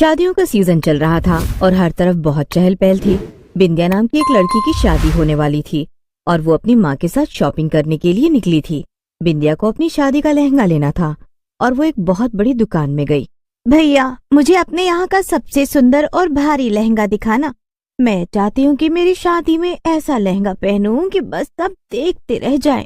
शादियों का सीजन चल रहा था और हर तरफ बहुत चहल पहल थी। बिंदिया नाम की एक लड़की की शादी होने वाली थी और वो अपनी माँ के साथ शॉपिंग करने के लिए निकली थी। बिंदिया को अपनी शादी का लहंगा लेना था और वो एक बहुत बड़ी दुकान में गई। भैया, मुझे अपने यहाँ का सबसे सुंदर और भारी लहंगा दिखाना। मैं चाहती हूँ कि मेरी शादी में ऐसा लहंगा पहनूं कि बस सब देखते रह जाएं।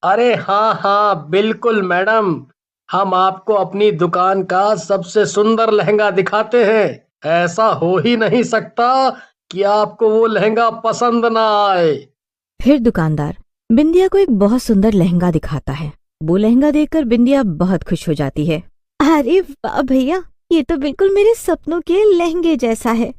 अरे हाँ हाँ बिल्कुल मैडम, हम आपको अपनी दुकान का सबसे सुंदर लहंगा दिखाते हैं। ऐसा हो ही नहीं सकता कि आपको वो लहंगा पसंद ना आए। फिर दुकानदार बिंदिया को एक बहुत सुंदर लहंगा दिखाता है। वो लहंगा देखकर बिंदिया बहुत खुश हो जाती है। अरे वाह भैया, ये तो बिल्कुल मेरे सपनों के लहंगे जैसा है।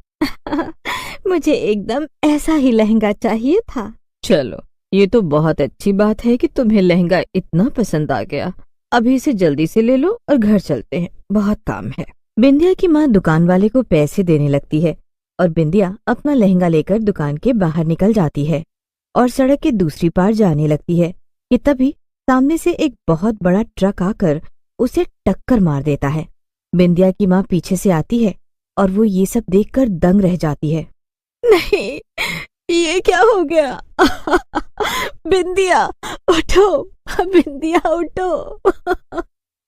मुझे एकदम ऐसा ही लहंगा चाहिए था। चलो, ये तो बहुत अच्छी बात है कि तुम्हें लहंगा इतना पसंद आ गया। अभी इसे जल्दी से ले लो और घर चलते हैं, बहुत काम है। बिंदिया की माँ दुकान वाले को पैसे देने लगती है और बिंदिया अपना लहंगा लेकर दुकान के बाहर निकल जाती है और सड़क के दूसरी पार जाने लगती है कि तभी सामने से एक बहुत बड़ा ट्रक आकर उसे टक्कर मार देता है। बिंदिया की माँ पीछे से आती है और वो ये सब देखकर दंग रह जाती है। नहीं, ये क्या हो गया? बिंदिया उठो, बिंदिया उठो।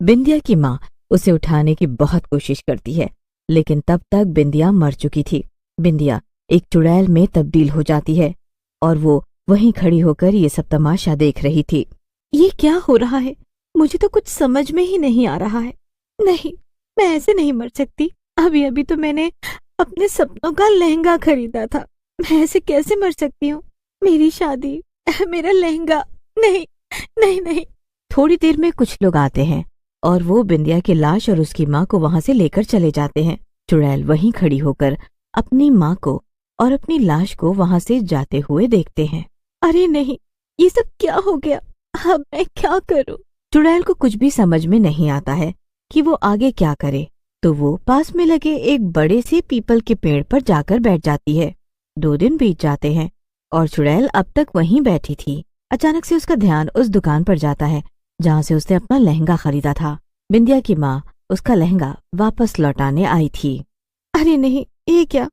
बिंदिया की माँ उसे उठाने की बहुत कोशिश करती है, लेकिन तब तक बिंदिया मर चुकी थी। बिंदिया एक चुड़ैल में तब्दील हो जाती है और वो वहीं खड़ी होकर ये सब तमाशा देख रही थी। ये क्या हो रहा है? मुझे तो कुछ समझ में ही नहीं आ रहा है। नहीं, मैं ऐसे नहीं मर सकती। अभी अभी तो मैंने अपने सपनों का लहंगा खरीदा था। मैं ऐसे कैसे मर सकती हूँ? मेरी शादी, मेरा लहंगा, नहीं नहीं नहीं। थोड़ी देर में कुछ लोग आते हैं और वो बिंदिया की लाश और उसकी माँ को वहां से लेकर चले जाते हैं। चुड़ैल वहीं खड़ी होकर अपनी माँ को और अपनी लाश को वहां से जाते हुए देखते हैं। अरे नहीं, ये सब क्या हो गया? अब मैं क्या करूँ? चुड़ैल को कुछ भी समझ में नहीं आता है कि वो आगे क्या करे, तो वो पास में लगे एक बड़े से पीपल के पेड़ पर जाकर बैठ जाती है। 2 दिन बीत जाते हैं और चुड़ैल अब तक वहीं बैठी थी। अचानक से उसका ध्यान उस दुकान पर जाता है जहाँ से उसने अपना लहंगा खरीदा था। बिंदिया की माँ उसका लहंगा वापस लौटाने आई थी। अरे नहीं, ये क्या?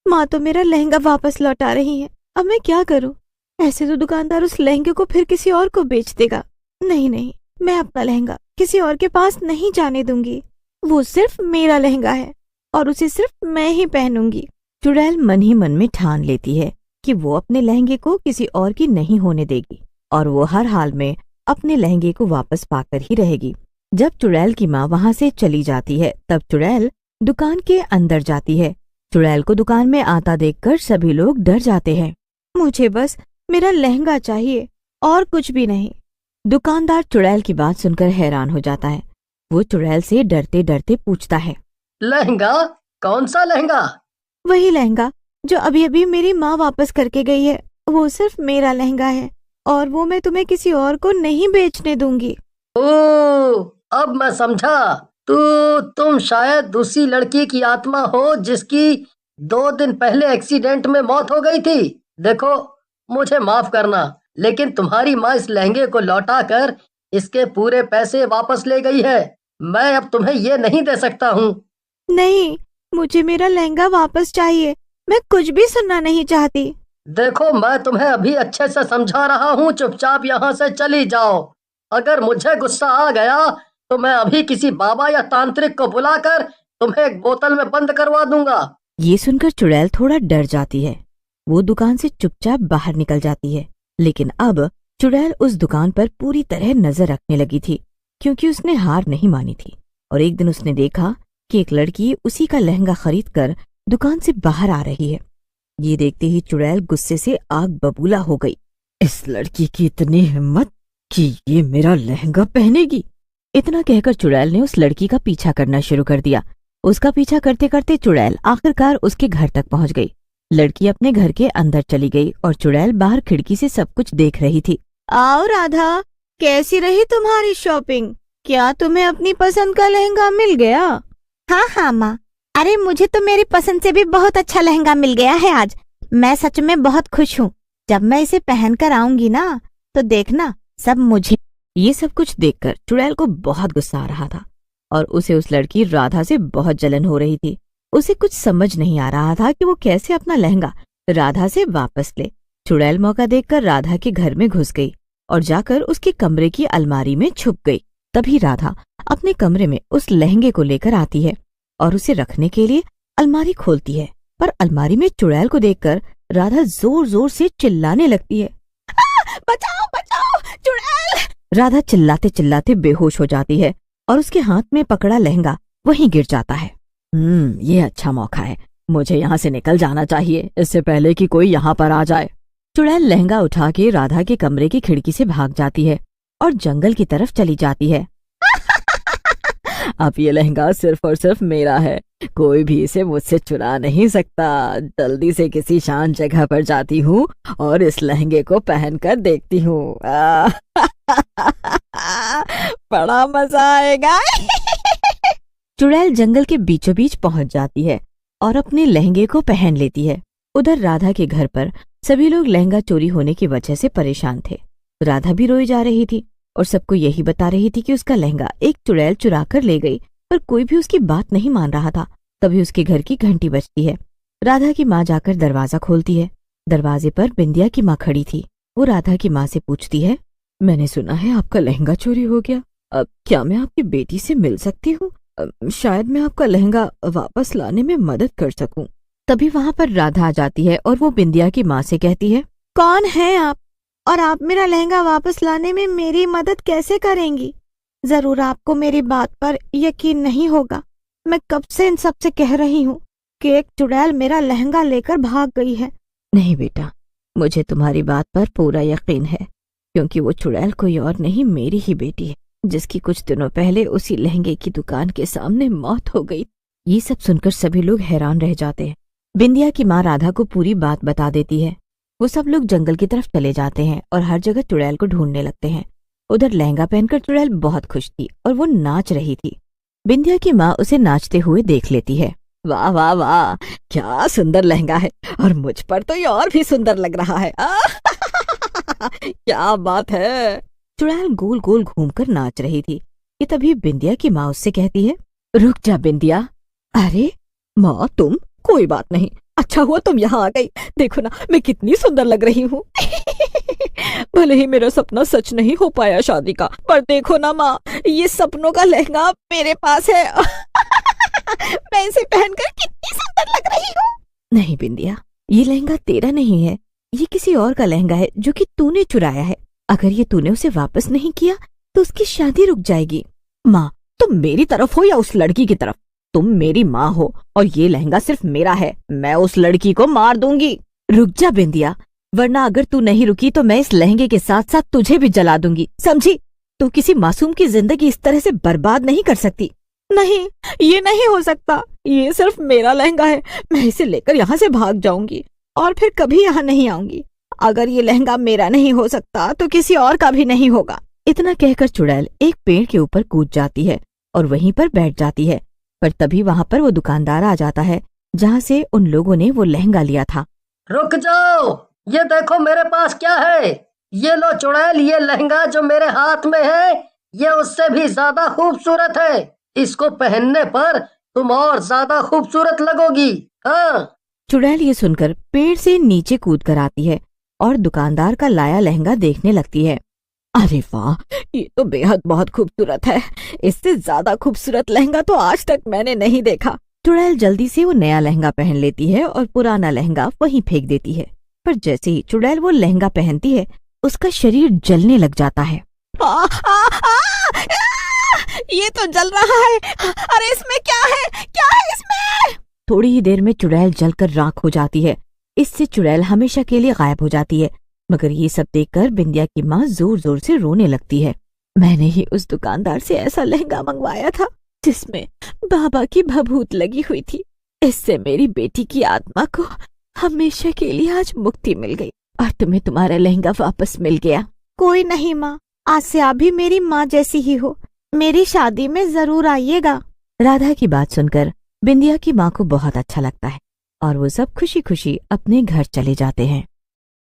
माँ तो मेरा लहंगा वापस लौटा रही है। अब मैं क्या करूँ? ऐसे तो दुकानदार उस लहंगे को फिर किसी और को बेच देगा। नहीं नहीं, मैं अपना लहंगा किसी और के पास नहीं जाने दूंगी। वो सिर्फ मेरा लहंगा है और उसे सिर्फ मैं ही पहनूंगी। चुड़ैल मन ही मन में ठान लेती है कि वो अपने लहंगे को किसी और की नहीं होने देगी और वो हर हाल में अपने लहंगे को वापस पाकर ही रहेगी। जब चुड़ैल की माँ वहां से चली जाती है तब चुड़ैल दुकान के अंदर जाती है। चुड़ैल को दुकान में आता देखकर सभी लोग डर जाते हैं। मुझे बस मेरा लहंगा चाहिए और कुछ भी नहीं। दुकानदार चुड़ैल की बात सुनकर हैरान हो जाता है। वो चुड़ैल से डरते डरते पूछता है, लहंगा? कौन सा लहंगा? वही लहंगा जो अभी अभी मेरी माँ वापस करके गई है। वो सिर्फ मेरा लहंगा है और वो मैं तुम्हें किसी और को नहीं बेचने दूंगी। ओह, अब मैं समझा। तुम शायद उसी लड़की की आत्मा हो जिसकी 2 दिन पहले एक्सीडेंट में मौत हो गई थी। देखो, मुझे माफ करना, लेकिन तुम्हारी माँ इस लहंगे को लौटाकर इसके पूरे पैसे वापस ले गई है। मैं अब तुम्हें ये नहीं दे सकता हूँ। नहीं, मुझे मेरा लहंगा वापस चाहिए। मैं कुछ भी सुनना नहीं चाहती। देखो, मैं तुम्हें अभी अच्छे से समझा रहा हूँ, चुपचाप यहाँ से चली जाओ। अगर मुझे गुस्सा आ गया तो मैं अभी किसी बाबा या तांत्रिक को बुलाकर तुम्हें एक बोतल में बंद करवा दूंगा। ये सुनकर चुड़ैल थोड़ा डर जाती है। वो दुकान से चुपचाप बाहर निकल जाती है, लेकिन अब चुड़ैल उस दुकान पर पूरी तरह नजर रखने लगी थी क्योंकि उसने हार नहीं मानी थी। और एक दिन उसने देखा कि एक लड़की उसी का लहंगा खरीदकर दुकान से बाहर आ रही है। ये देखते ही चुड़ैल गुस्से से आग बबूला हो गई। इस लड़की की इतनी हिम्मत कि ये मेरा लहंगा पहनेगी। इतना कहकर चुड़ैल ने उस लड़की का पीछा करना शुरू कर दिया। उसका पीछा करते करते चुड़ैल आखिरकार उसके घर तक पहुंच गई। लड़की अपने घर के अंदर चली गई और चुड़ैल बाहर खिड़की से सब कुछ देख रही थी। आओ राधा, कैसी रही तुम्हारी शॉपिंग? क्या तुम्हें अपनी पसंद का लहंगा मिल गया? हाँ हाँ माँ, अरे मुझे तो मेरी पसंद से भी बहुत अच्छा लहंगा मिल गया है आज। मैं सच में बहुत खुश हूँ। जब मैं इसे पहन कर आऊंगी ना तो देखना सब मुझे। ये सब कुछ देखकर चुड़ैल को बहुत गुस्सा आ रहा था और उसे उस लड़की राधा से बहुत जलन हो रही थी। उसे कुछ समझ नहीं आ रहा था कि वो कैसे अपना लहंगा राधा से वापस ले। चुड़ैल मौका देखकर राधा के घर में घुस गई और जाकर उसके कमरे की अलमारी में छुप गई। तभी राधा अपने कमरे में उस लहंगे को लेकर आती है और उसे रखने के लिए अलमारी खोलती है, पर अलमारी में चुड़ैल को देखकर राधा जोर जोर से चिल्लाने लगती है। बचाओ बचाओ चुड़ैल! राधा चिल्लाते चिल्लाते बेहोश हो जाती है और उसके हाथ में पकड़ा लहंगा वहीं गिर जाता है। ये अच्छा मौका है, मुझे यहाँ से निकल जाना चाहिए, इससे पहले कि कोई यहाँ पर आ जाए। चुड़ैल लहंगा उठा के राधा के कमरे की खिड़की से भाग जाती है और जंगल की तरफ चली जाती है। अब ये लहंगा सिर्फ और सिर्फ मेरा है, कोई भी इसे मुझसे चुरा नहीं सकता। जल्दी से किसी शांत जगह पर जाती हूँ और इस लहंगे को पहनकर देखती हूँ। बड़ा मजा आएगा। चुड़ैल जंगल के बीचों बीच पहुंच जाती है और अपने लहंगे को पहन लेती है। उधर राधा के घर पर सभी लोग लहंगा चोरी होने की वजह से परेशान थे। राधा भी रोई जा रही थी और सबको यही बता रही थी कि उसका लहंगा एक चुड़ैल चुरा कर ले गई, पर कोई भी उसकी बात नहीं मान रहा था। तभी उसके घर की घंटी बजती है। राधा की माँ जाकर दरवाजा खोलती है। दरवाजे पर बिंदिया की माँ खड़ी थी। वो राधा की माँ से पूछती है, मैंने सुना है आपका लहंगा चोरी हो गया, अब क्या मैं आपकी बेटी से मिल सकती हूँ? शायद मैं आपका लहंगा वापस लाने में मदद कर सकूं। तभी वहाँ पर राधा आ जाती है और वो बिंदिया की माँ से कहती है, कौन है आप और आप मेरा लहंगा वापस लाने में मेरी मदद कैसे करेंगी? जरूर आपको मेरी बात पर यकीन नहीं होगा। मैं कब से इन सबसे कह रही हूँ कि एक चुड़ैल मेरा लहंगा लेकर भाग गई है। नहीं बेटा, मुझे तुम्हारी बात पर पूरा यकीन है, क्योंकि वो चुड़ैल कोई और नहीं, मेरी ही बेटी है, जिसकी कुछ दिनों पहले उसी लहंगे की दुकान के सामने मौत हो गई। ये सब सुनकर सभी लोग हैरान रह जाते हैं। बिंदिया की माँ राधा को पूरी बात बता देती है। वो सब लोग जंगल की तरफ चले जाते हैं और हर जगह चुड़ैल को ढूंढने लगते हैं। उधर लहंगा पहनकर चुड़ैल बहुत खुश थी और वो नाच रही थी। बिंदिया की माँ उसे नाचते हुए देख लेती है। वाह वाह वाह, क्या सुंदर लहंगा है, और मुझ पर तो ये और भी सुंदर लग रहा है। क्या बात है। चुड़ैल गोल गोल घूमकर नाच रही थी कि तभी बिंदिया की माँ उससे कहती है, रुक जा बिंदिया। अरे माँ, तुम? कोई बात नहीं, अच्छा हुआ तुम यहाँ आ गई। देखो ना मैं कितनी सुंदर लग रही हूँ। भले ही मेरा सपना सच नहीं हो पाया शादी का, पर देखो ना माँ, ये सपनों का लहंगा मेरे पास है। मैं इसे पहनकर कितनी सुंदर लग रही हूँ। नहीं बिंदिया, ये लहंगा तेरा नहीं है, ये किसी और का लहंगा है जो कि तूने चुराया है। अगर ये तूने उसे वापस नहीं किया तो उसकी शादी रुक जाएगी। माँ, तुम मेरी तरफ हो या उस लड़की की तरफ? तुम मेरी माँ हो और ये लहंगा सिर्फ मेरा है। मैं उस लड़की को मार दूंगी। रुक जा बिंदिया, वरना अगर तू नहीं रुकी तो मैं इस लहंगे के साथ साथ तुझे भी जला दूंगी, समझी? तू किसी मासूम की जिंदगी इस तरह से बर्बाद नहीं कर सकती। नहीं, ये नहीं हो सकता। ये सिर्फ मेरा लहंगा है। मैं इसे लेकर यहाँ से भाग जाऊंगी और फिर कभी यहाँ नहीं आऊंगी। अगर ये लहंगा मेरा नहीं हो सकता तो किसी और का भी नहीं होगा। इतना कहकर चुड़ैल एक पेड़ के ऊपर कूद जाती है और वहीं पर बैठ जाती है। पर तभी वहाँ पर वो दुकानदार आ जाता है जहाँ से उन लोगों ने वो लहंगा लिया था। रुक जाओ, ये देखो मेरे पास क्या है। ये लो चुड़ैल, ये लहंगा जो मेरे हाथ में है ये उससे भी ज्यादा खूबसूरत है। इसको पहनने पर तुम और ज्यादा खूबसूरत लगोगी। हाँ। चुड़ैल ये सुनकर पेड़ से नीचे कूद कर आती है और दुकानदार का लाया लहंगा देखने लगती है। अरे वाह, ये तो बेहद बहुत खूबसूरत है। इससे ज्यादा खूबसूरत लहंगा तो आज तक मैंने नहीं देखा। चुड़ैल जल्दी से वो नया लहंगा पहन लेती है और पुराना लहंगा वहीं फेंक देती है। पर जैसे ही चुड़ैल वो लहंगा पहनती है उसका शरीर जलने लग जाता है। ये तो जल रहा है। अरे इसमें क्या है? क्या है इसमें? थोड़ी ही देर में चुड़ैल जलकर राख हो जाती है। इससे चुड़ैल हमेशा के लिए गायब हो जाती है। मगर ये सब देखकर बिंदिया की माँ जोर जोर से रोने लगती है। मैंने ही उस दुकानदार से ऐसा लहंगा मंगवाया था जिसमें बाबा की भभूत लगी हुई थी। इससे मेरी बेटी की आत्मा को हमेशा के लिए आज मुक्ति मिल गई और तुम्हें तुम्हारा लहंगा वापस मिल गया। कोई नहीं माँ, आज से आप भी मेरी माँ जैसी ही हो। मेरी शादी में जरूर आइएगा। राधा की बात सुनकर बिंदिया की माँ को बहुत अच्छा लगता है और वो सब खुशी खुशी अपने घर चले जाते हैं।